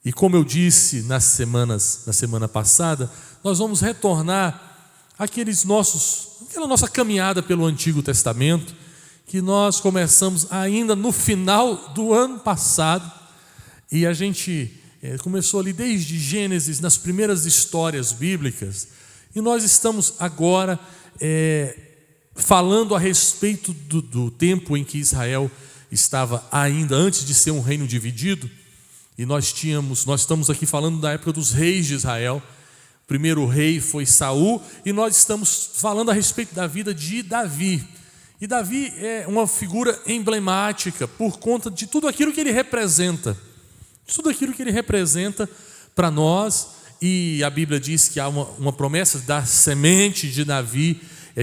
E como eu disse na semana passada, nós vamos retornar aquela nossa caminhada pelo Antigo Testamento, que nós começamos ainda no final do ano passado, e a gente começou ali desde Gênesis, nas primeiras histórias bíblicas, e nós estamos agora falando a respeito do tempo em que Israel estava ainda, antes de ser um reino dividido, e nós estamos aqui falando da época dos reis de Israel. O primeiro rei foi Saul, e nós estamos falando a respeito da vida de Davi. E Davi é uma figura emblemática por conta de tudo aquilo que ele representa. Tudo aquilo que ele representa para nós. E a Bíblia diz que há uma promessa da semente de Davi,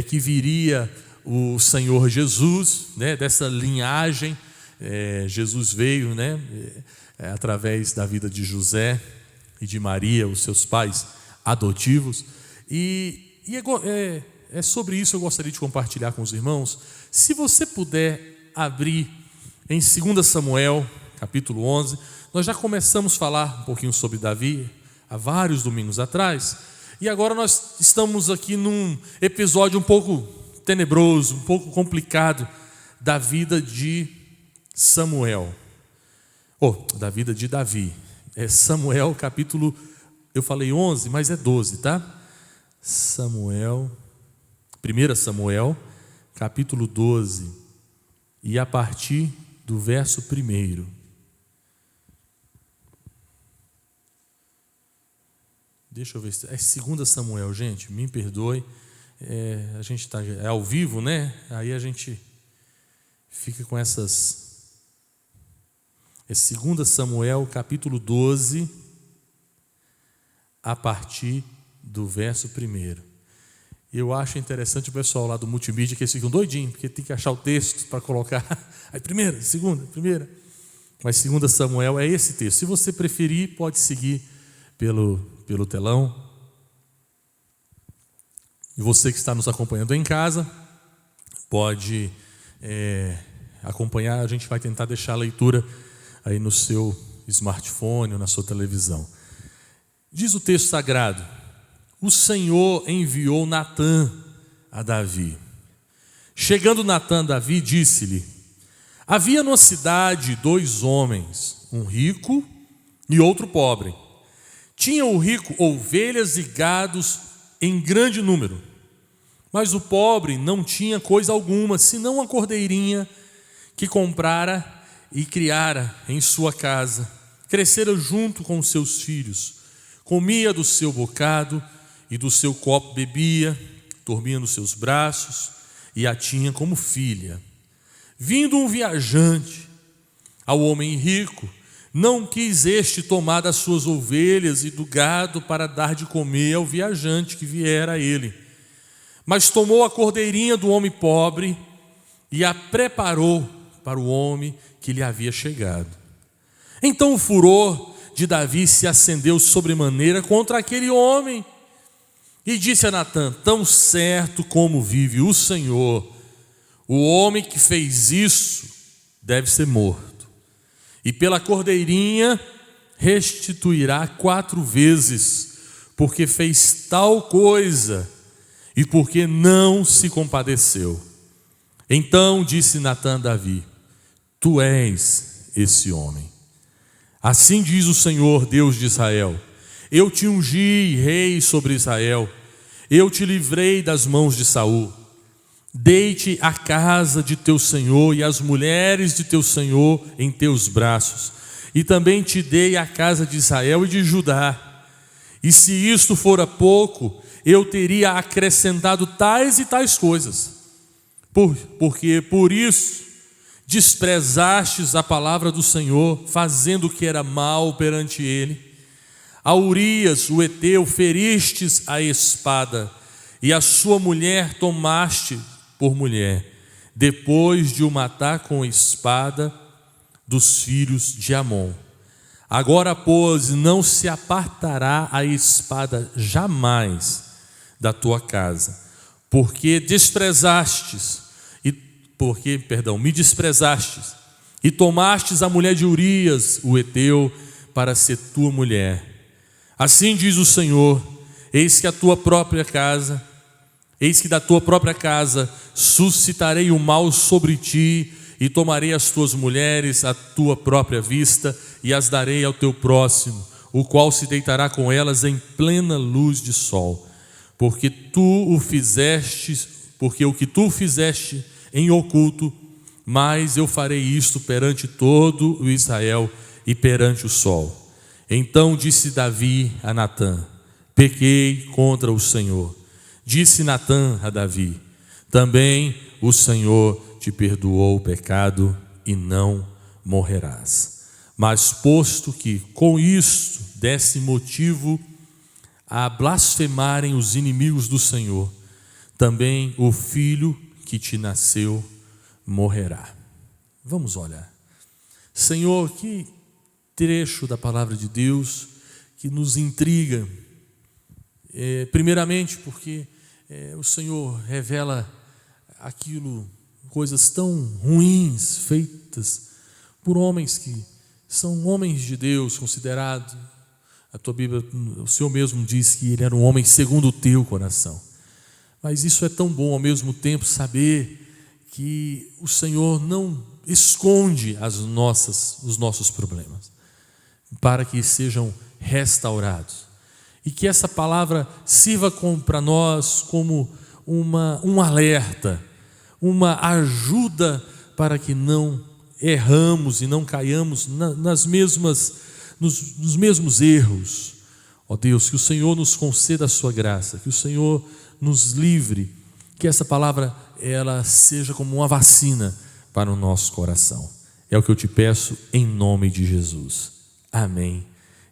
que viria o Senhor Jesus, né, dessa linhagem. Jesus veio, né, através da vida de José e de Maria, os seus pais adotivos. E é sobre isso que eu gostaria de compartilhar com os irmãos. Se você puder abrir em 2 Samuel, capítulo 11, nós já começamos a falar um pouquinho sobre Davi há vários domingos atrás, e agora nós estamos aqui num episódio um pouco tenebroso, um pouco complicado da vida de Samuel, da vida de Davi. É Samuel, capítulo, eu falei 11, mas é 12, tá? 1 Samuel, capítulo 12, e a partir do verso 1. Deixa eu ver, é 2 Samuel, gente, me perdoe, a gente está ao vivo, né? Aí a gente fica com essas. É 2 Samuel, capítulo 12, a partir do verso 1. Eu acho interessante o pessoal lá do multimídia, que eles ficam doidinhos, porque tem que achar o texto para colocar. Aí primeira, segunda. Mas 2 Samuel é esse texto. Se você preferir, pode seguir pelo telão. E você que está nos acompanhando em casa, pode acompanhar. A gente vai tentar deixar a leitura aí no seu smartphone ou na sua televisão. Diz o texto sagrado: o Senhor enviou Natã a Davi. Chegando Natã a Davi, disse-lhe: havia numa cidade 2 homens, um rico e outro pobre. Tinha o rico ovelhas e gados em grande número, mas o pobre não tinha coisa alguma, senão uma cordeirinha que comprara e criara em sua casa. Crescera junto com os seus filhos, comia do seu bocado e do seu copo bebia, dormia nos seus braços e a tinha como filha. Vindo um viajante ao homem rico, não quis este tomar das suas ovelhas e do gado para dar de comer ao viajante que viera a ele, mas tomou a cordeirinha do homem pobre e a preparou para o homem que lhe havia chegado. Então o furor de Davi se acendeu sobremaneira contra aquele homem, e disse a Natã: tão certo como vive o Senhor, o homem que fez isso deve ser morto, e pela cordeirinha restituirá 4 vezes, porque fez tal coisa e porque não se compadeceu. Então disse Natã a Davi: tu és esse homem. Assim diz o Senhor, Deus de Israel: eu te ungi rei sobre Israel, eu te livrei das mãos de Saul. Dei-te a casa de teu senhor e as mulheres de teu senhor em teus braços, e também te dei a casa de Israel e de Judá. E se isto fora pouco, eu teria acrescentado tais e tais coisas. Porque por isso desprezastes a palavra do Senhor, fazendo o que era mal perante ele. A Urias, o heteu, feristes a espada, e a sua mulher tomaste por mulher, depois de o matar com espada dos filhos de Amon. Agora, pois, não se apartará a espada jamais da tua casa, porque me desprezastes, e tomastes a mulher de Urias, o heteu, para ser tua mulher. Assim diz o Senhor: eis que da tua própria casa suscitarei o mal sobre ti, e tomarei as tuas mulheres à tua própria vista, e as darei ao teu próximo, o qual se deitará com elas em plena luz de sol. Porque o que tu fizeste em oculto, mas eu farei isto perante todo o Israel e perante o sol. Então disse Davi a Natã: pequei contra o Senhor. Disse Natã a Davi: também o Senhor te perdoou o pecado e não morrerás. Mas posto que com isto desse motivo a blasfemarem os inimigos do Senhor, também o filho que te nasceu morrerá. Vamos olhar. Senhor, que trecho da palavra de Deus que nos intriga. Primeiramente porque o Senhor revela coisas tão ruins feitas por homens que são homens de Deus, considerados. A tua Bíblia, o Senhor mesmo diz que ele era um homem segundo o teu coração. Mas isso é tão bom ao mesmo tempo saber que o Senhor não esconde os nossos problemas, para que sejam restaurados. E que essa palavra sirva para nós como um alerta, uma ajuda para que não erramos e não caiamos nos mesmos erros. Ó Deus, que o Senhor nos conceda a sua graça, que o Senhor nos livre, que essa palavra ela seja como uma vacina para o nosso coração. É o que eu te peço em nome de Jesus. Amém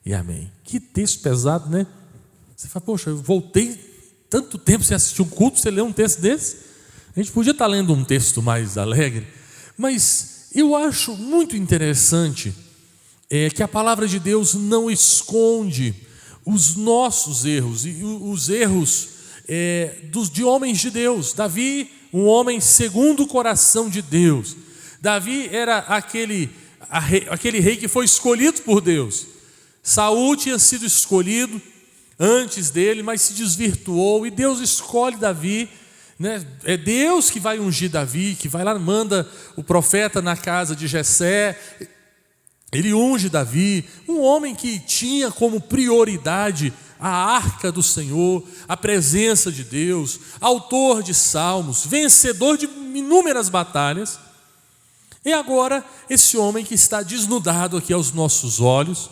e amém. Que texto pesado, né? Você fala, poxa, eu voltei tanto tempo sem assistir um culto, você lê um texto desse? A gente podia estar lendo um texto mais alegre, mas eu acho muito interessante que a palavra de Deus não esconde os nossos erros e os erros de homens de Deus. Davi, um homem segundo o coração de Deus. Davi era aquele rei que foi escolhido por Deus. Saul tinha sido escolhido antes dele, mas se desvirtuou, e Deus escolhe Davi, né? É Deus que vai ungir Davi, que vai lá, manda o profeta na casa de Jessé, ele unge Davi, um homem que tinha como prioridade a arca do Senhor, a presença de Deus, autor de salmos, vencedor de inúmeras batalhas. E agora esse homem que está desnudado aqui aos nossos olhos,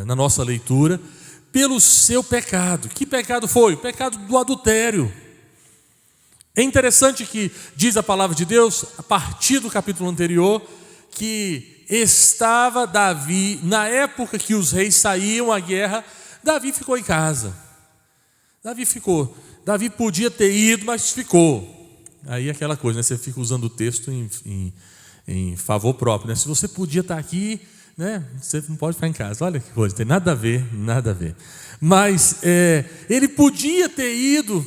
na nossa leitura, pelo seu pecado. Que pecado foi? O pecado do adultério. É interessante que diz a palavra de Deus, a partir do capítulo anterior, que estava Davi, na época que os reis saíam à guerra, Davi ficou em casa. Davi podia ter ido, mas ficou. Aí aquela coisa, né? Você fica usando o texto em favor próprio, né? Se você podia estar aqui, né? Você não pode ficar em casa. Olha que coisa, tem nada a ver. Mas ele podia ter ido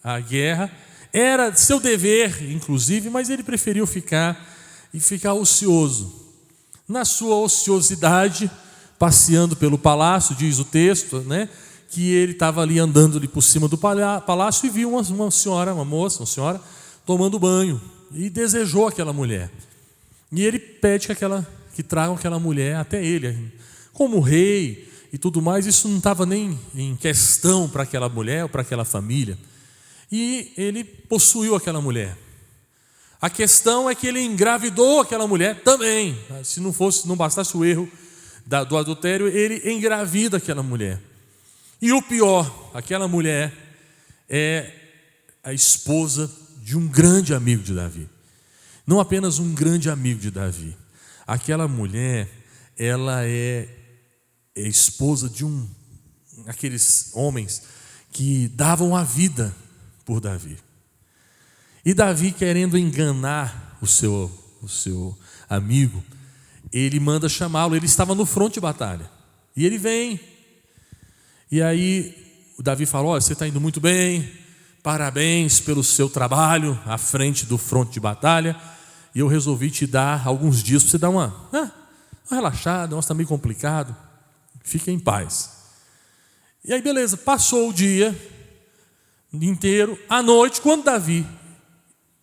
à guerra, era seu dever, inclusive, mas ele preferiu ficar ocioso. Na sua ociosidade, passeando pelo palácio, diz o texto, né? Que ele estava ali andando ali por cima do palácio e viu uma senhora, tomando banho, e desejou aquela mulher. E ele pede que tragam aquela mulher até ele. Como rei e tudo mais, isso não estava nem em questão para aquela mulher ou para aquela família. E ele possuiu aquela mulher. A questão é que ele engravidou aquela mulher também. Se não bastasse o erro do adultério, ele engravida aquela mulher. E o pior, aquela mulher é a esposa de um grande amigo de Davi. Não apenas um grande amigo de Davi. Aquela mulher, ela é esposa de aqueles homens que davam a vida por Davi. E Davi, querendo enganar o seu amigo, ele manda chamá-lo. Ele estava no fronte de batalha. E ele vem. E aí o Davi falou: olha, você está indo muito bem, parabéns pelo seu trabalho à frente do fronte de batalha, e eu resolvi te dar alguns dias para você dar relaxado, o negócio está meio complicado, fique em paz. E aí beleza, passou o dia inteiro, à noite, quando Davi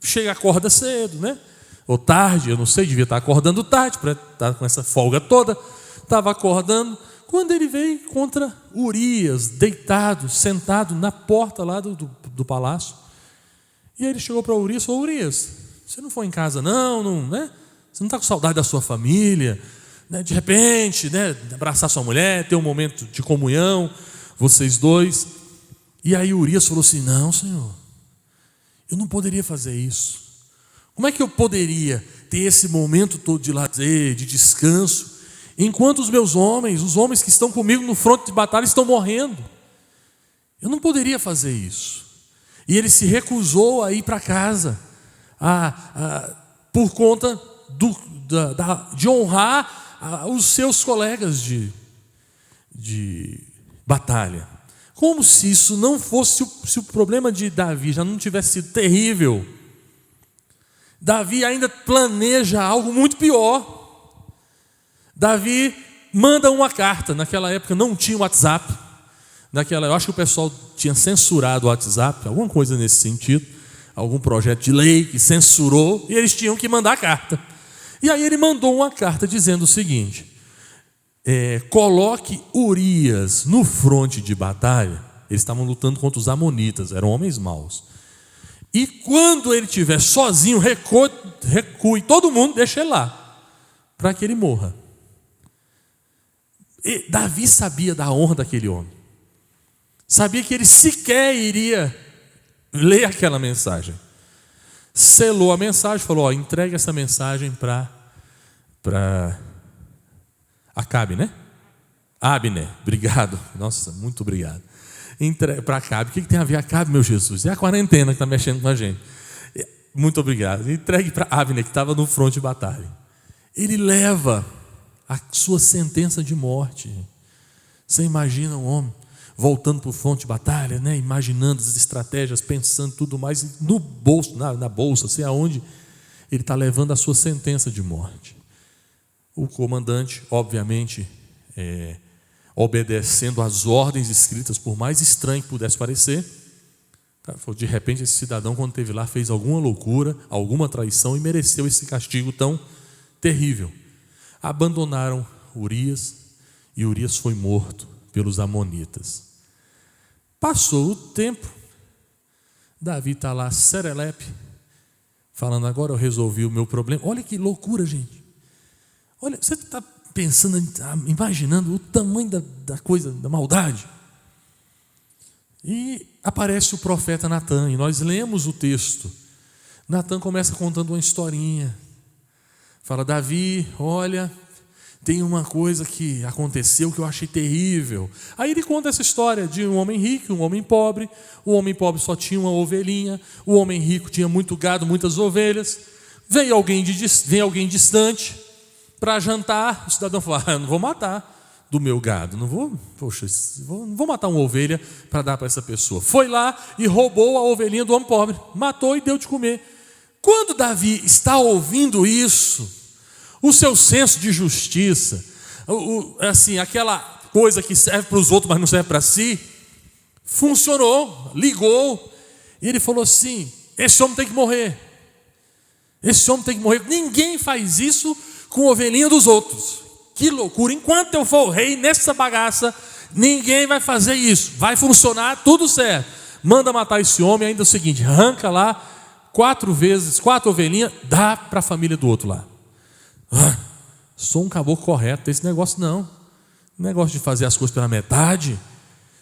chega, acorda cedo, né? Ou tarde, eu não sei, devia estar acordando tarde, para estar com essa folga toda, estava acordando, quando ele veio contra Urias, deitado, sentado na porta lá do palácio. E aí ele chegou para Urias e falou: Urias, você não foi em casa não, né? Você não está com saudade da sua família, né? De repente, né? Abraçar sua mulher, ter um momento de comunhão, vocês dois. E aí Urias falou assim: não, Senhor, eu não poderia fazer isso. Como é que eu poderia ter esse momento todo de lazer, de descanso, enquanto os meus homens, os homens que estão comigo no fronte de batalha, estão morrendo? Eu não poderia fazer isso. E ele se recusou a ir para casa, por conta de honrar os seus colegas de batalha. Como se isso não fosse, se o problema de Davi já não tivesse sido terrível, Davi ainda planeja algo muito pior. Davi manda uma carta. Naquela época não tinha WhatsApp. Eu acho que o pessoal tinha censurado o WhatsApp, alguma coisa nesse sentido, algum projeto de lei que censurou, e eles tinham que mandar carta. E aí ele mandou uma carta dizendo o seguinte: coloque Urias no fronte de batalha. Eles estavam lutando contra os amonitas, eram homens maus. E quando ele estiver sozinho, recue todo mundo, deixa ele lá, para que ele morra. E Davi sabia da honra daquele homem. Sabia que ele sequer iria ler aquela mensagem. Selou a mensagem, falou: entregue essa mensagem para Acabe, né? Abner, obrigado. Nossa, muito obrigado. Para Acabe. O que tem a ver Acabe, meu Jesus? É a quarentena que está mexendo com a gente. Muito obrigado. Entregue para Abner, que estava no fronte de batalha. Ele leva a sua sentença de morte. Você imagina um homem voltando para o fronte de batalha, né? Imaginando as estratégias, pensando tudo mais, no bolso, na bolsa, sei aonde, ele está levando a sua sentença de morte. O comandante, obviamente, obedecendo às ordens escritas, por mais estranho que pudesse parecer, de repente esse cidadão, quando esteve lá, fez alguma loucura, alguma traição e mereceu esse castigo tão terrível. Abandonaram Urias e Urias foi morto pelos amonitas. Passou o tempo, Davi está lá serelepe, falando: agora eu resolvi o meu problema. Olha que loucura, gente. Olha, você está pensando, imaginando o tamanho da coisa, da maldade. E aparece o profeta Natan, e nós lemos o texto. Natan começa contando uma historinha. Fala: Davi, olha, tem uma coisa que aconteceu que eu achei terrível. Aí ele conta essa história de um homem rico e um homem pobre. O homem pobre só tinha uma ovelhinha, o homem rico tinha muito gado, muitas ovelhas. Vem alguém distante para jantar. O cidadão fala: eu não vou matar do meu gado, não vou matar uma ovelha para dar para essa pessoa. Foi lá e roubou a ovelhinha do homem pobre, matou e deu de comer. Quando Davi está ouvindo isso, o seu senso de justiça, assim, aquela coisa que serve para os outros, mas não serve para si, funcionou, ligou, e ele falou assim: esse homem tem que morrer. Esse homem tem que morrer. Ninguém faz isso com a ovelhinha dos outros. Que loucura! Enquanto eu for o rei nessa bagaça, ninguém vai fazer isso. Vai funcionar tudo certo. Manda matar esse homem. Ainda é o seguinte: arranca lá 4 ovelhinhas, dá para a família do outro lá. Sou um caboclo correto, esse negócio não. Negócio de fazer as coisas pela metade,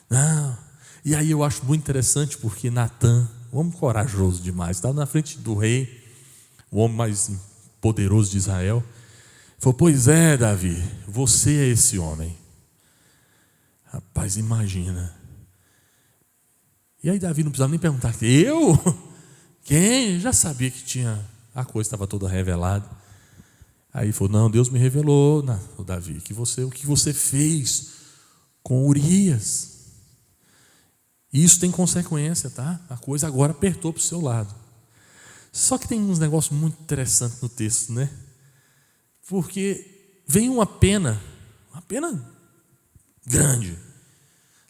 não. E aí eu acho muito interessante, porque Natan, um homem corajoso demais, estava na frente do rei, o homem mais poderoso de Israel, falou: pois é, Davi, você é esse homem. Rapaz, imagina. E aí Davi não precisava nem perguntar: eu? Quem? Já sabia que a coisa estava toda revelada. Aí ele falou: não, Deus me revelou, Davi, o que você fez com Urias. E isso tem consequência, tá? A coisa agora apertou para o seu lado. Só que tem uns negócios muito interessantes no texto, né? Porque vem uma pena grande.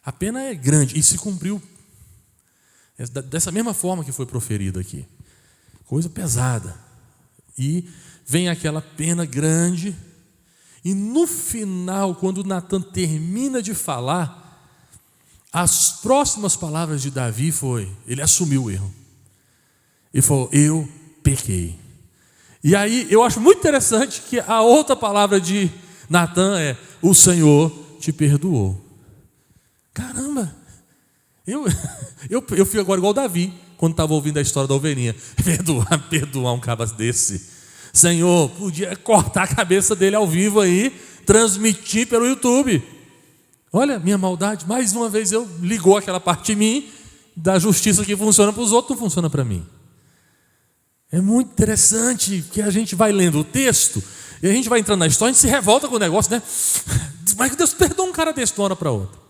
A pena é grande e se cumpriu dessa mesma forma que foi proferida aqui. Coisa pesada. E vem aquela pena grande e no final, quando Natan termina de falar, as próximas palavras de Davi ele assumiu o erro. Ele falou, eu pequei. E aí eu acho muito interessante que a outra palavra de Natan é, o Senhor te perdoou. Caramba, eu fui agora igual Davi, quando estava ouvindo a história da ovelhinha. Perdoar um cabra desse. Senhor, podia cortar a cabeça dele ao vivo aí, transmitir pelo YouTube. Olha, minha maldade, mais uma vez ligou aquela parte de mim, da justiça que funciona para os outros, não funciona para mim. É muito interessante que a gente vai lendo o texto, e a gente vai entrando na história, a gente se revolta com o negócio, né? Mas que Deus perdoa um cara desse de uma hora para outra.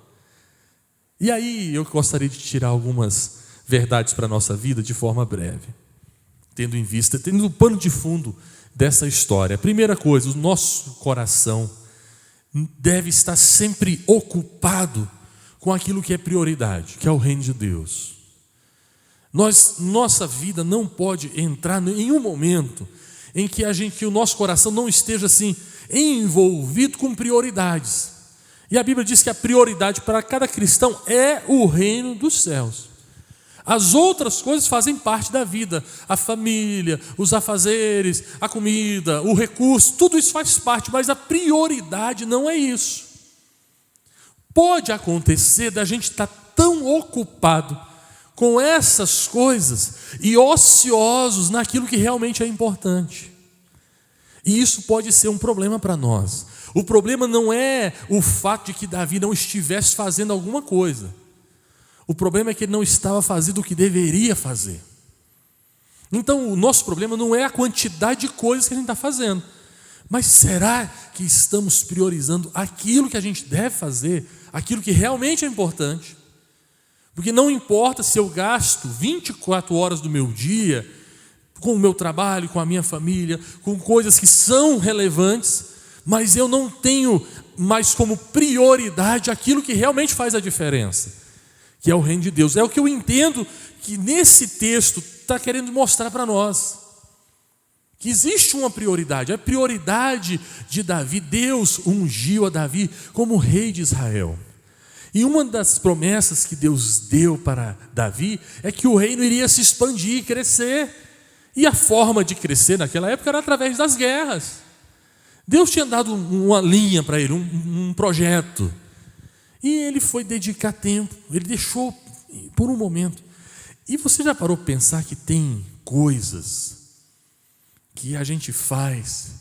E aí eu gostaria de tirar algumas verdades para a nossa vida de forma breve, tendo o pano de fundo dessa história. A primeira coisa, o nosso coração deve estar sempre ocupado com aquilo que é prioridade, que é o reino de Deus. Nossa vida não pode entrar em nenhum momento em que o nosso coração não esteja assim envolvido com prioridades. E a Bíblia diz que a prioridade para cada cristão é o reino dos céus. As outras coisas fazem parte da vida, a família, os afazeres, a comida, o recurso, tudo isso faz parte, mas a prioridade não é isso. Pode acontecer da gente estar tão ocupado com essas coisas e ociosos naquilo que realmente é importante. E isso pode ser um problema para nós. O problema não é o fato de que Davi não estivesse fazendo alguma coisa. O problema é que ele não estava fazendo o que deveria fazer. Então, o nosso problema não é a quantidade de coisas que a gente está fazendo. Mas será que estamos priorizando aquilo que a gente deve fazer, aquilo que realmente é importante? Porque não importa se eu gasto 24 horas do meu dia com o meu trabalho, com a minha família, com coisas que são relevantes, mas eu não tenho mais como prioridade aquilo que realmente faz a diferença, que é o reino de Deus. É o que eu entendo que nesse texto está querendo mostrar para nós. Que existe uma prioridade, a prioridade de Davi. Deus ungiu a Davi como rei de Israel. E uma das promessas que Deus deu para Davi é que o reino iria se expandir, crescer. E a forma de crescer naquela época era através das guerras. Deus tinha dado uma linha para ele, um projeto. E ele foi dedicar tempo, ele deixou por um momento. E você já parou para pensar que tem coisas que a gente faz,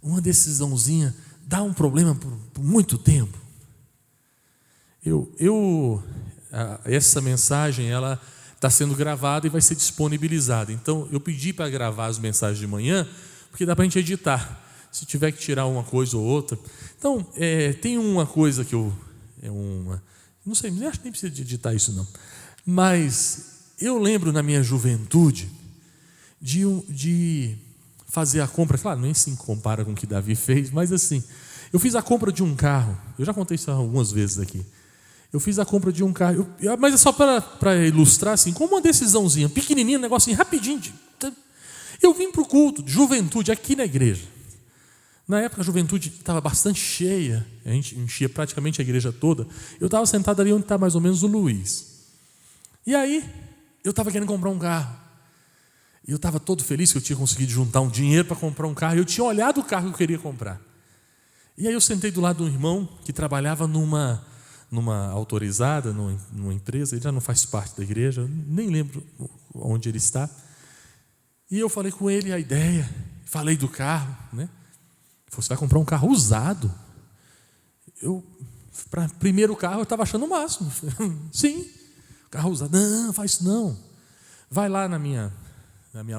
uma decisãozinha dá um problema por muito tempo? Essa mensagem ela está sendo gravada e vai ser disponibilizada. Então eu pedi para gravar as mensagens de manhã, porque dá para a gente editar, se tiver que tirar uma coisa ou outra. Então tem uma coisa que não sei, acho que nem precisa de editar isso não. Mas eu lembro na minha juventude de fazer a compra, claro, nem se compara com o que Davi fez, mas assim, eu fiz a compra de um carro. Eu já contei isso algumas vezes aqui. Eu fiz a compra de um carro, mas é só para ilustrar assim, como uma decisãozinha, pequenininha, um negocinho rapidinho. Eu vim para o culto de juventude aqui na igreja. Na época a juventude estava bastante cheia, a gente enchia praticamente a igreja toda. Eu estava sentado ali onde está mais ou menos o Luiz. E aí, eu estava querendo comprar um carro. E eu estava todo feliz que eu tinha conseguido juntar um dinheiro para comprar um carro. E eu tinha olhado o carro que eu queria comprar. E aí eu sentei do lado de um irmão que trabalhava numa autorizada, numa empresa. Ele já não faz parte da igreja, nem lembro onde ele está. E eu falei com ele a ideia, falei do carro, né? Você vai comprar um carro usado? Para primeiro carro eu estava achando o máximo. Sim, carro usado. Não, faz isso não. Vai lá na minha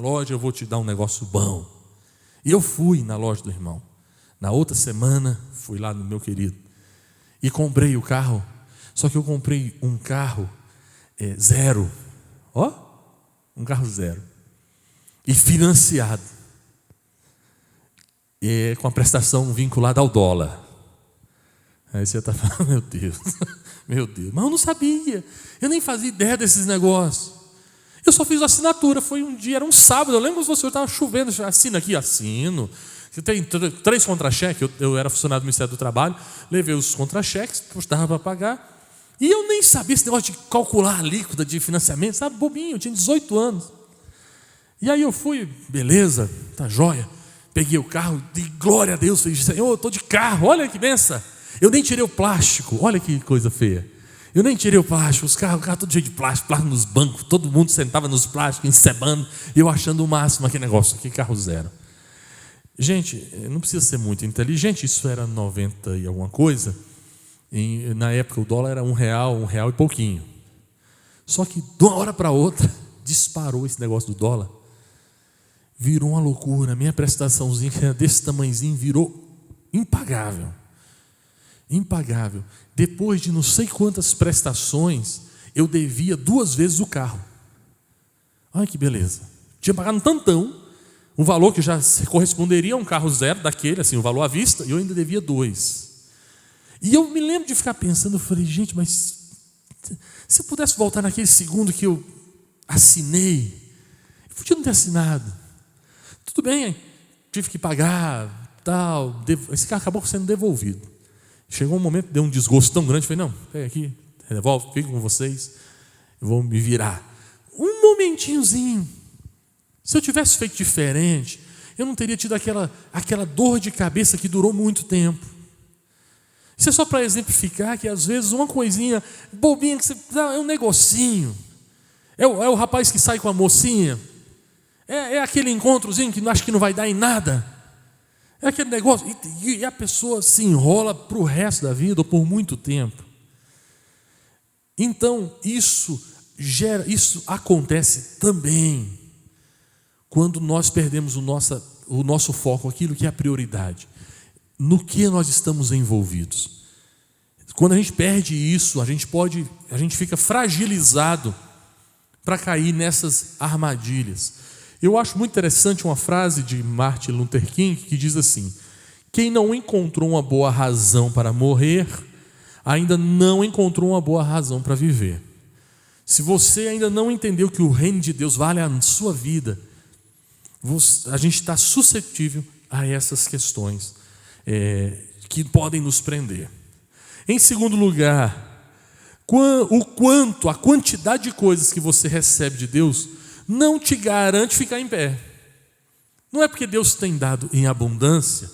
loja, eu vou te dar um negócio bom. E eu fui na loja do irmão. Na outra semana, fui lá no meu querido. E comprei o carro. Só que eu comprei um carro zero. Um carro zero. E financiado. com a prestação vinculada ao dólar. Aí você está falando, meu Deus, mas eu não sabia, eu nem fazia ideia desses negócios. Eu só fiz a assinatura, foi um dia, era um sábado, eu lembro que o senhor estava chovendo, assina aqui, assino. Você tem 3 contra-cheques, eu era funcionário do Ministério do Trabalho, levei os contra-cheques, estava para pagar, e eu nem sabia esse negócio de calcular a alíquota de financiamento, sabe, bobinho, eu tinha 18 anos. E aí eu fui, beleza, tá joia, peguei o carro, de glória a Deus, falei, Senhor, eu estou de carro, olha que benção. Eu nem tirei o plástico, olha que coisa feia. Eu nem tirei o plástico, o carro todo cheio de plástico nos bancos, todo mundo sentava nos plásticos, encebando, e eu achando o máximo aquele negócio, que carro zero. Gente, não precisa ser muito inteligente, isso era 90 e alguma coisa, e na época o dólar era R$1 e pouquinho. Só que de uma hora para outra, disparou esse negócio do dólar, virou uma loucura, minha prestaçãozinha, que era desse tamanhozinho, virou impagável. Impagável. Depois de não sei quantas prestações, eu devia 2 vezes o carro. Olha que beleza. Tinha pagado um tantão, um valor que já corresponderia a um carro zero daquele, assim, o valor à vista, e eu ainda devia 2. E eu me lembro de ficar pensando, eu falei, gente, mas se eu pudesse voltar naquele segundo que eu assinei, eu podia não ter assinado. Tudo bem, tive que pagar, tal, esse carro acabou sendo devolvido. Chegou um momento, deu um desgosto tão grande, falei, não, pega aqui, devolve, fico com vocês, eu vou me virar. Um momentinhozinho. Se eu tivesse feito diferente, eu não teria tido aquela dor de cabeça que durou muito tempo. Isso é só para exemplificar que às vezes uma coisinha bobinha que você dá, é um negocinho. É o rapaz que sai com a mocinha. É aquele encontrozinho que acha que não vai dar em nada. É aquele negócio, e a pessoa se enrola para o resto da vida, ou por muito tempo. Então, isso acontece também quando nós perdemos o nosso foco, aquilo que é a prioridade. No que nós estamos envolvidos. Quando a gente perde isso, a gente fica fragilizado para cair nessas armadilhas. Eu acho muito interessante uma frase de Martin Luther King que diz assim: quem não encontrou uma boa razão para morrer, ainda não encontrou uma boa razão para viver. Se você ainda não entendeu que o reino de Deus vale a sua vida, a gente está suscetível a essas questões que podem nos prender. Em segundo lugar, a quantidade de coisas que você recebe de Deus não te garante ficar em pé. Não é porque Deus tem dado em abundância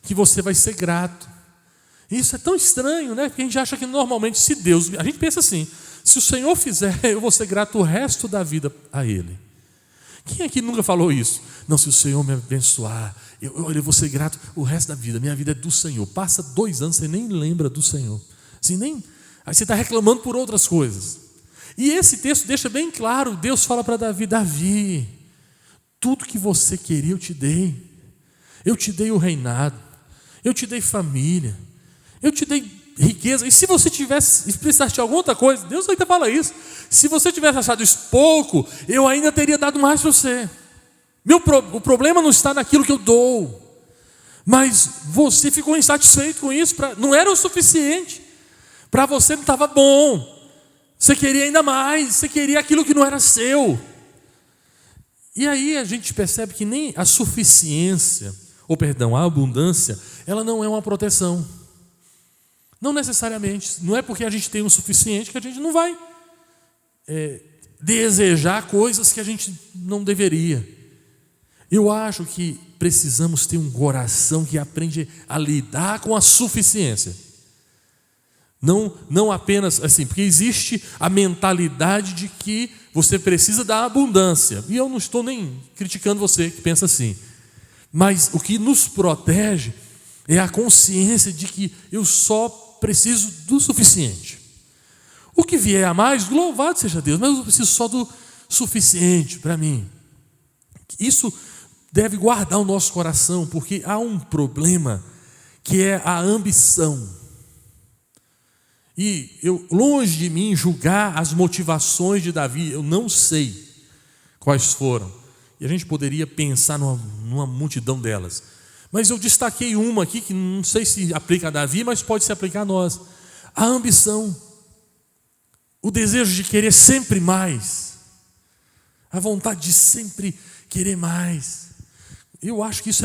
que você vai ser grato. Isso é tão estranho, né? Porque a gente acha que normalmente se Deus... A gente pensa assim, se o Senhor fizer, eu vou ser grato o resto da vida a Ele. Quem aqui nunca falou isso? Não, se o Senhor me abençoar, eu vou ser grato o resto da vida. Minha vida é do Senhor. Passa 2 anos, você nem lembra do Senhor. Assim, aí você está reclamando por outras coisas. E esse texto deixa bem claro, Deus fala para Davi, Davi, tudo que você queria eu te dei. Eu te dei o reinado, eu te dei família, eu te dei riqueza. E se você precisasse de alguma outra coisa, Deus ainda fala isso, se você tivesse achado isso pouco, eu ainda teria dado mais para você. O problema não está naquilo que eu dou, mas você ficou insatisfeito com isso, não era o suficiente, para você não estava bom. Você queria ainda mais, você queria aquilo que não era seu. E aí a gente percebe que nem a suficiência, a abundância, ela não é uma proteção. Não necessariamente. Não é porque a gente tem o suficiente que a gente não vai desejar coisas que a gente não deveria. Eu acho que precisamos ter um coração que aprende a lidar com a suficiência. Não apenas assim, porque existe a mentalidade de que você precisa da abundância. E eu não estou nem criticando você que pensa assim. Mas o que nos protege é a consciência de que eu só preciso do suficiente. O que vier a mais, louvado seja Deus, mas eu preciso só do suficiente para mim. Isso deve guardar o nosso coração, porque há um problema que é a ambição. E longe de mim julgar as motivações de Davi, eu não sei quais foram. E a gente poderia pensar numa multidão delas. Mas eu destaquei uma aqui que não sei se aplica a Davi, mas pode se aplicar a nós. A ambição, o desejo de querer sempre mais, a vontade de sempre querer mais. Eu acho que isso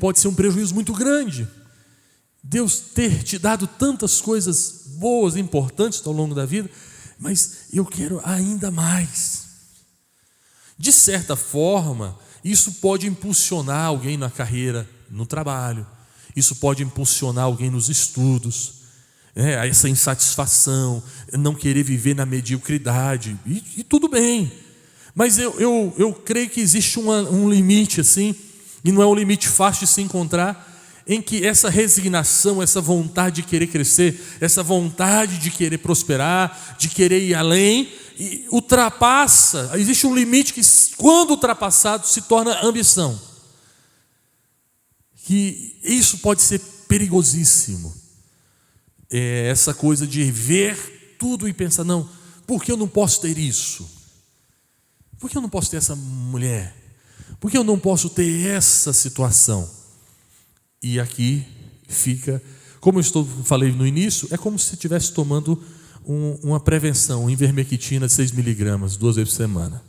pode ser um prejuízo muito grande. Deus ter te dado tantas coisas boas, importantes ao longo da vida, mas eu quero ainda mais. De certa forma, isso pode impulsionar alguém na carreira, no trabalho. Isso pode impulsionar alguém nos estudos. Essa insatisfação, não querer viver na mediocridade. E tudo bem. Mas eu creio que existe um limite assim, e não é um limite fácil de se encontrar, em que essa resignação, essa vontade de querer crescer, essa vontade de querer prosperar, de querer ir além, ultrapassa. Existe um limite que, quando ultrapassado, se torna ambição. Que isso pode ser perigosíssimo. Essa coisa de ver tudo e pensar, não, por que eu não posso ter isso? Por que eu não posso ter essa mulher? Por que eu não posso ter essa situação? E aqui fica, como eu falei no início, é como se estivesse tomando uma prevenção, ivermectina de 6 miligramas, 2 vezes por semana.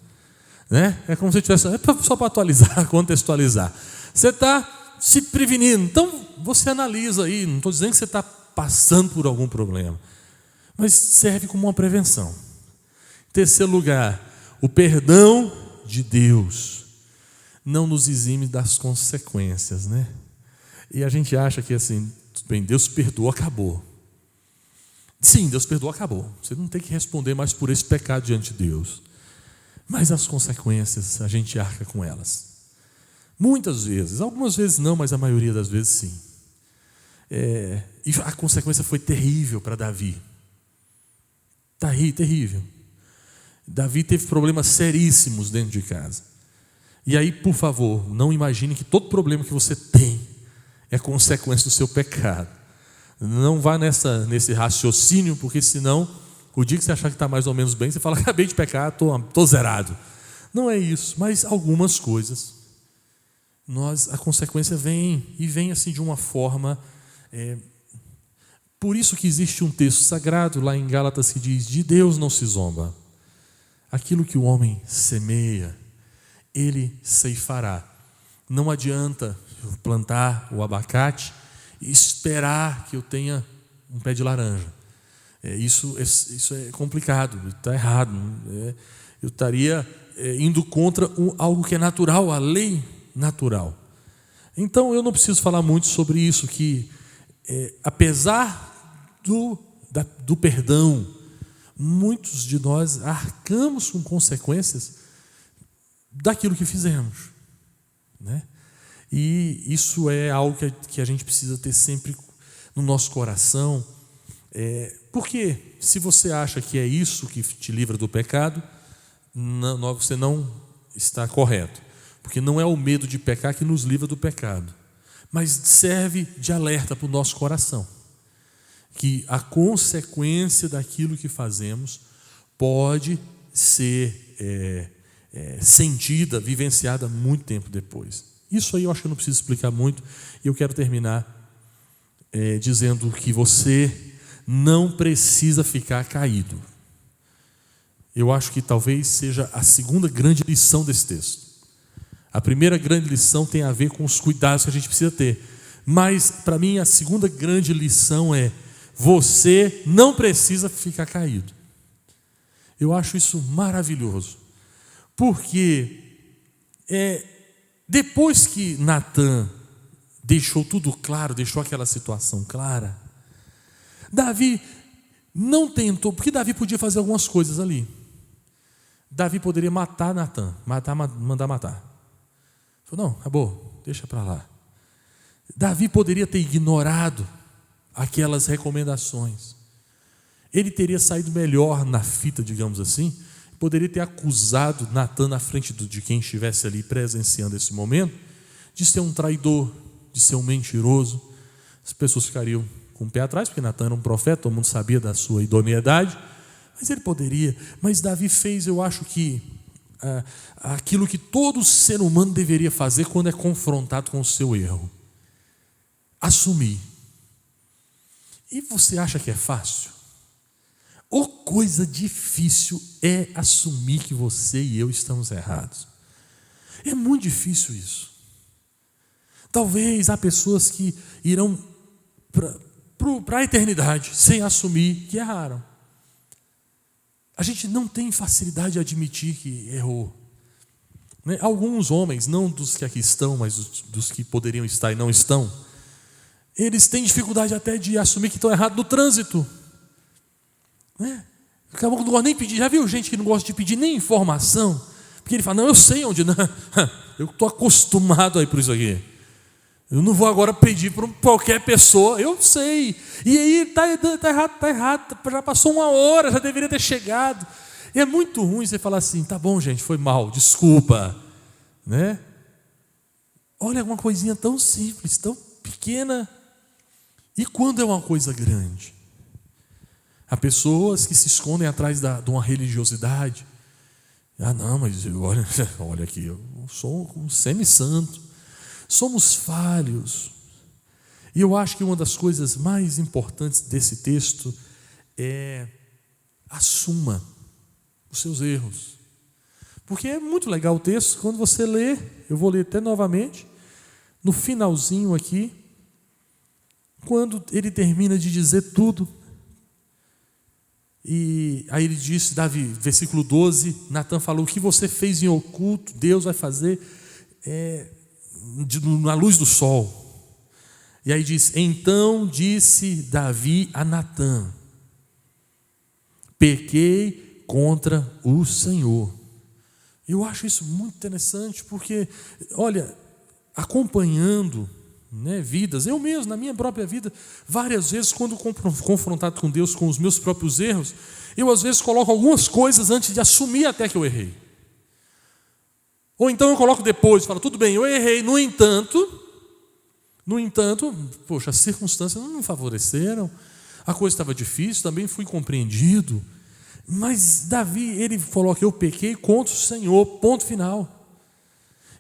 É como se estivesse, só para atualizar, contextualizar. Você está se prevenindo, então você analisa aí, não estou dizendo que você está passando por algum problema, mas serve como uma prevenção. Em terceiro lugar, o perdão de Deus não nos exime das consequências, E a gente acha que assim, tudo bem, Deus perdoou, acabou. Sim, Deus perdoou, acabou. Você não tem que responder mais por esse pecado diante de Deus. Mas as consequências, a gente arca com elas. Muitas vezes, algumas vezes não, mas a maioria das vezes sim. E a consequência foi terrível para Davi. Terrível. Davi teve problemas seríssimos dentro de casa. E aí, por favor, não imagine que todo problema que você tem é consequência do seu pecado. Não vá nesse raciocínio, porque senão, o dia que você achar que está mais ou menos bem, você fala, acabei de pecar, estou zerado. Não é isso, mas algumas coisas, a consequência vem, e vem assim de uma forma... Por isso que existe um texto sagrado lá em Gálatas que diz, de Deus não se zomba. Aquilo que o homem semeia, ele ceifará. Não adianta eu plantar o abacate e esperar que eu tenha um pé de laranja. Isso é complicado, está errado. Eu estaria indo contra algo que é natural, a lei natural. Então eu não preciso falar muito sobre isso, que apesar do perdão, muitos de nós arcamos com consequências daquilo que fizemos, E isso é algo que a gente precisa ter sempre no nosso coração, porque se você acha que é isso que te livra do pecado, você não está correto, porque não é o medo de pecar que nos livra do pecado, mas serve de alerta para o nosso coração, que a consequência daquilo que fazemos pode ser sentida, vivenciada muito tempo depois. Isso aí eu acho que eu não preciso explicar muito, e eu quero terminar dizendo que você não precisa ficar caído. Eu acho que talvez seja a segunda grande lição desse texto. A primeira grande lição tem a ver com os cuidados que a gente precisa ter, mas para mim a segunda grande lição é: você não precisa ficar caído. Eu acho isso maravilhoso, porque depois que Natã deixou tudo claro, deixou aquela situação clara, Davi não tentou, porque Davi podia fazer algumas coisas ali. Davi poderia matar Natã, mandar matar. Falou, não, acabou, deixa para lá. Davi poderia ter ignorado aquelas recomendações. Ele teria saído melhor na fita, digamos assim. Poderia ter acusado Natã na frente de quem estivesse ali presenciando esse momento, de ser um traidor, de ser um mentiroso. As pessoas ficariam com o pé atrás, porque Natã era um profeta, todo mundo sabia da sua idoneidade, mas ele poderia. Mas Davi fez, eu acho que, aquilo que todo ser humano deveria fazer quando é confrontado com o seu erro. assumir. E você acha que é fácil? Ou coisa difícil é assumir que você e eu estamos errados. É muito difícil isso. Talvez há pessoas que irão para a eternidade sem assumir que erraram. A gente não tem facilidade de admitir que errou. Né? Alguns homens, não dos que aqui estão, mas dos que poderiam estar e não estão, eles têm dificuldade até de assumir que estão errados no trânsito. Né? Acabou que não gosta nem pedir. Já viu gente que não gosta de pedir nem informação? Porque ele fala, não, eu sei onde não. Eu estou acostumado a ir por isso aqui. Eu não vou agora pedir para qualquer pessoa, eu sei. E aí está errado, já passou 1 hora, já deveria ter chegado. E é muito ruim você falar assim, tá bom, gente, foi mal, desculpa. Né? Olha, uma coisinha tão simples, tão pequena. E quando é uma coisa grande? Há pessoas que se escondem atrás de uma religiosidade. Ah, não, mas olha aqui, eu sou um semi-santo. Somos falhos. E eu acho que uma das coisas mais importantes desse texto é assuma os seus erros. Porque é muito legal o texto, quando você lê, eu vou ler até novamente, no finalzinho aqui, quando ele termina de dizer tudo. E aí ele disse, Davi, versículo 12, Natan falou, o que você fez em oculto, Deus vai fazer na luz do sol. E aí diz, então disse Davi a Natan, pequei contra o Senhor. Eu acho isso muito interessante, porque, olha, acompanhando vidas, eu mesmo, na minha própria vida, várias vezes, quando confrontado com Deus, com os meus próprios erros, eu às vezes coloco algumas coisas antes de assumir até que eu errei. Ou então eu coloco depois, falo, tudo bem, eu errei, no entanto, poxa, as circunstâncias não me favoreceram, a coisa estava difícil, também fui compreendido, mas Davi, ele coloca, eu pequei contra o Senhor, ponto final.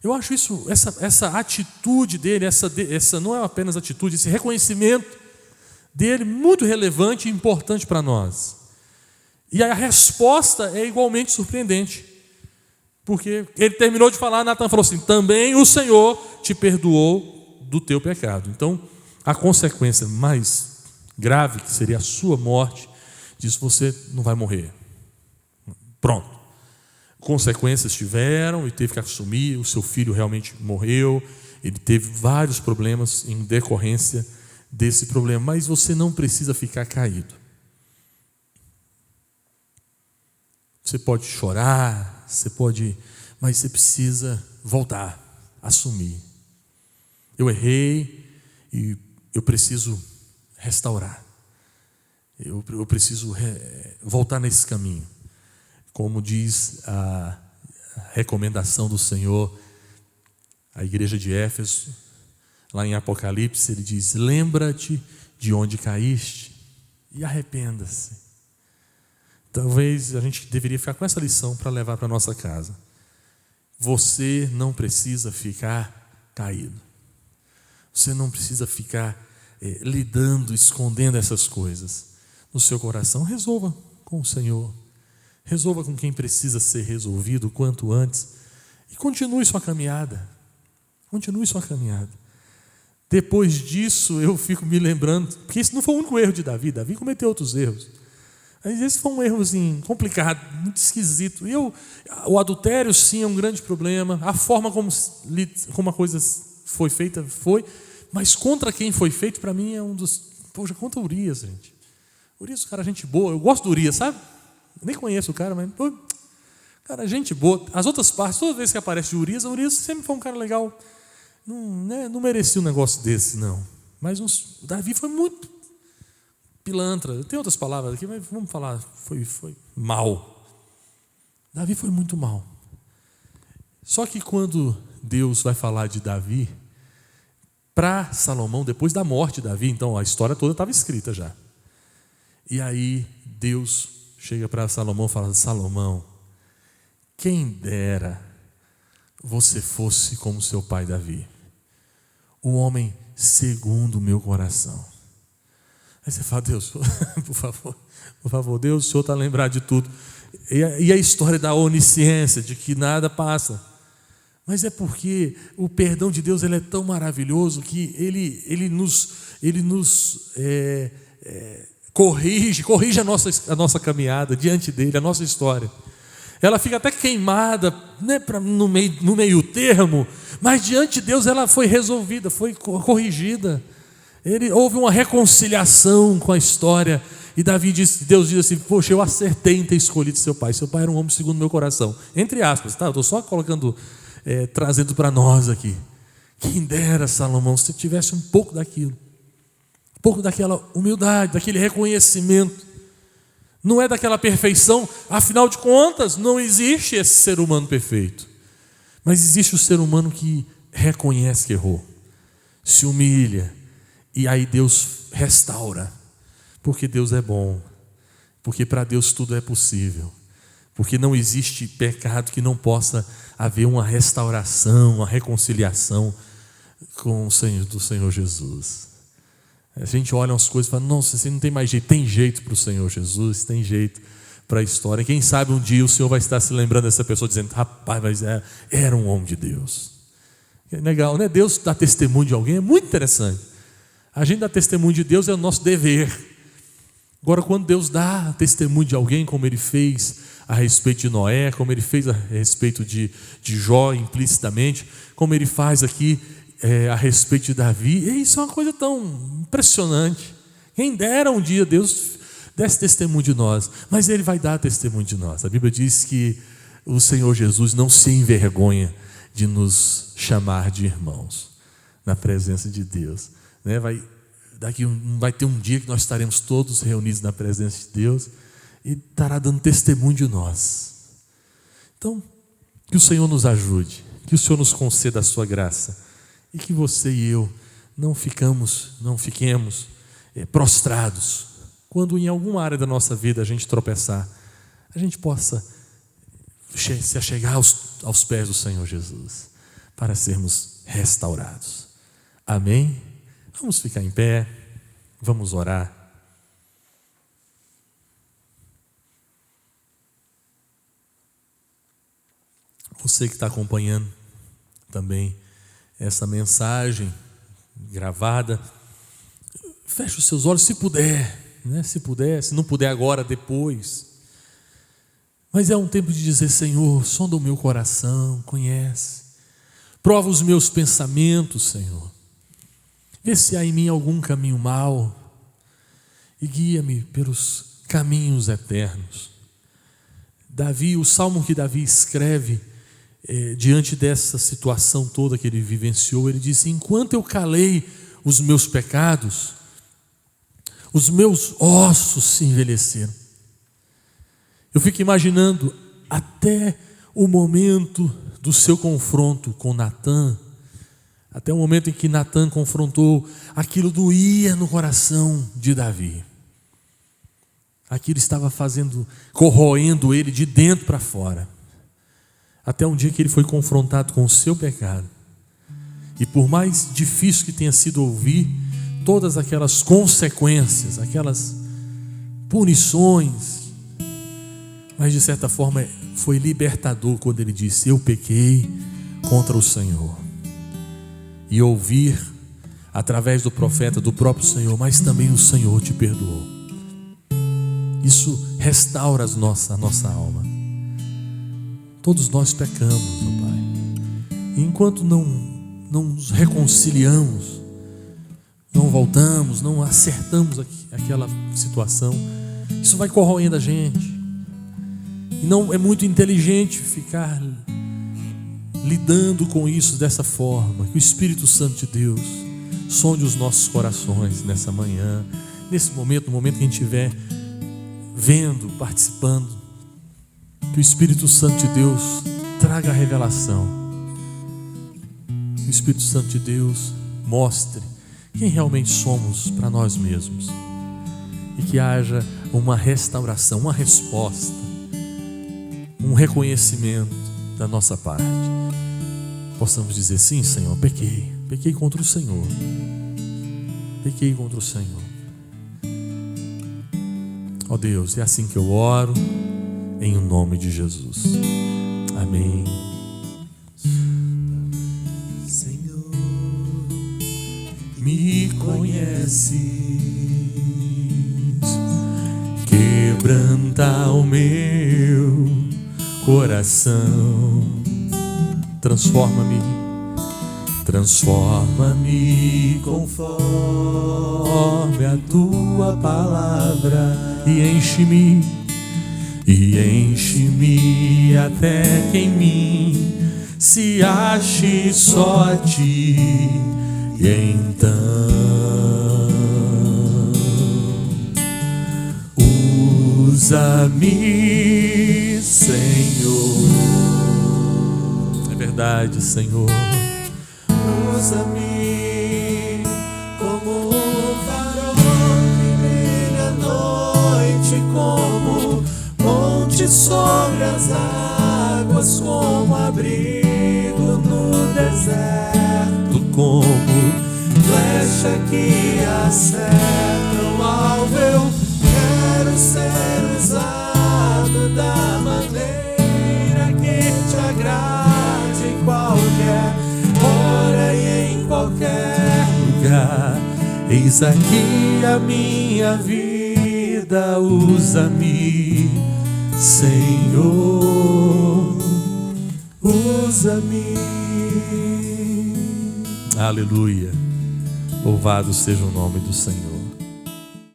Eu acho isso, essa atitude dele, essa não é apenas atitude, esse reconhecimento dele muito relevante e importante para nós. E a resposta é igualmente surpreendente. Porque ele terminou de falar, Natan falou assim, também o Senhor te perdoou do teu pecado. Então, a consequência mais grave, que seria a sua morte, diz, você não vai morrer. Pronto. Consequências tiveram e teve que assumir, o seu filho realmente morreu, ele teve vários problemas em decorrência desse problema, mas você não precisa ficar caído. Você pode chorar, mas você precisa voltar, assumir. Eu errei e eu preciso restaurar. Eu preciso voltar nesse caminho. Como diz a recomendação do Senhor à igreja de Éfeso, lá em Apocalipse, ele diz, lembra-te de onde caíste e arrependa-se. Talvez a gente deveria ficar com essa lição para levar para a nossa casa. Você não precisa ficar caído. Você não precisa ficar lidando, escondendo essas coisas. No seu coração, resolva com o Senhor. Resolva com quem precisa ser resolvido o quanto antes. E continue sua caminhada. Continue sua caminhada. Depois disso, eu fico me lembrando, porque esse não foi o único erro de Davi. Davi cometeu outros erros. Mas esse foi um errozinho complicado, muito esquisito. O adultério, sim, é um grande problema. A forma como a coisa foi feita, foi. Mas contra quem foi feito, para mim, é um dos... Poxa, contra Urias, gente. Urias, cara, gente boa. Eu gosto do Urias, sabe? Eu nem conheço o cara, mas... Cara, gente boa. As outras partes, toda vez que aparece o Urias sempre foi um cara legal. Não merecia um negócio desse, não. Mas o Davi foi muito... pilantra, tem outras palavras aqui, mas vamos falar, foi mal. Davi foi muito mal. Só que quando Deus vai falar de Davi para Salomão, depois da morte de Davi, então a história toda estava escrita já. E aí Deus chega para Salomão e fala, Salomão, quem dera você fosse como seu pai Davi, um homem segundo o meu coração. Aí você fala: Deus, por favor, Deus, o Senhor está lembrado de tudo. E a história da onisciência, de que nada passa. Mas é porque o perdão de Deus ele é tão maravilhoso que ele nos corrige a nossa caminhada diante dele, a nossa história. Ela fica até queimada, né, no meio termo, mas diante de Deus ela foi resolvida, foi corrigida. Houve uma reconciliação com a história. E Deus diz assim: poxa, eu acertei em ter escolhido seu pai. Seu pai era um homem segundo o meu coração. Entre aspas, tá? Eu estou só colocando, trazendo para nós aqui. Quem dera, Salomão, se tivesse um pouco daquilo, um pouco daquela humildade, daquele reconhecimento. Não é daquela perfeição, afinal de contas, não existe esse ser humano perfeito. Mas existe o ser humano que reconhece que errou, se humilha, e aí Deus restaura. Porque Deus é bom, porque para Deus tudo é possível, porque não existe pecado que não possa haver uma restauração, uma reconciliação com o Senhor, do Senhor Jesus. A gente olha umas coisas e fala: nossa, assim não tem mais jeito. Tem jeito para o Senhor Jesus, tem jeito para a história. Quem sabe um dia o Senhor vai estar se lembrando dessa pessoa, dizendo: rapaz, mas era um homem de Deus. É legal, né? Deus dá testemunho de alguém, é muito interessante. A gente dá testemunho de Deus, é o nosso dever. Agora, quando Deus dá testemunho de alguém, como Ele fez a respeito de Noé, como Ele fez a respeito de Jó implicitamente, como Ele faz aqui a respeito de Davi, e isso é uma coisa tão impressionante. Quem dera um dia Deus desse testemunho de nós, mas Ele vai dar testemunho de nós. A Bíblia diz que o Senhor Jesus não se envergonha de nos chamar de irmãos na presença de Deus, né? Vai ter um dia que nós estaremos todos reunidos na presença de Deus e estará dando testemunho de nós. Então, que o Senhor nos ajude, que o Senhor nos conceda a sua graça e que você e eu não fiquemos prostrados quando em alguma área da nossa vida a gente tropeçar, a gente possa se achegar aos pés do Senhor Jesus para sermos restaurados. Amém? Vamos ficar em pé, vamos orar. Você que está acompanhando também essa mensagem gravada, feche os seus olhos se puder, né? Se não puder agora, depois. Mas é um tempo de dizer: Senhor, sonda o meu coração, conhece, prova os meus pensamentos, Senhor. Vê se há em mim algum caminho mau e guia-me pelos caminhos eternos. O salmo que Davi escreve diante dessa situação toda que ele vivenciou, ele disse: enquanto eu calei os meus pecados, os meus ossos se envelheceram. Eu fico imaginando até o momento do seu confronto com Natã, até o momento em que Natã confrontou, aquilo doía no coração de Davi. Aquilo estava corroendo ele de dentro para fora. Até um dia que ele foi confrontado com o seu pecado. E por mais difícil que tenha sido ouvir todas aquelas consequências, aquelas punições, mas de certa forma foi libertador quando ele disse: eu pequei contra o Senhor. E ouvir através do profeta, do próprio Senhor: mas também o Senhor te perdoou. Isso restaura a nossa alma. Todos nós pecamos, ó Pai. E enquanto não nos reconciliamos, não voltamos, não acertamos aquela situação, isso vai corroendo a gente. E não é muito inteligente ficar lidando com isso dessa forma. Que o Espírito Santo de Deus sonde os nossos corações nessa manhã, nesse momento, no momento que a gente estiver vendo, participando. Que o Espírito Santo de Deus traga a revelação. Que o Espírito Santo de Deus mostre quem realmente somos para nós mesmos. E que haja uma restauração, uma resposta, um reconhecimento da nossa parte. Possamos dizer: sim, Senhor, pequei contra o Senhor. Pequei contra o Senhor. Ó Deus, é assim que eu oro, em nome de Jesus. Amém. Senhor, me conheces, quebranta o meu coração, transforma-me conforme a tua palavra e enche-me até que em mim se ache só a ti. E então usa-me, Senhor. É verdade, Senhor. usa-me como um farol que brilha à noite, como ponte sobre as águas, como abrigo no deserto, Como flecha que acerta o alvo. Eu quero ser usado da maneira que te agrade, em qualquer hora e em qualquer lugar. Eis aqui a minha vida, usa-me, Senhor, usa-me. aleluia. Louvado seja o nome do Senhor.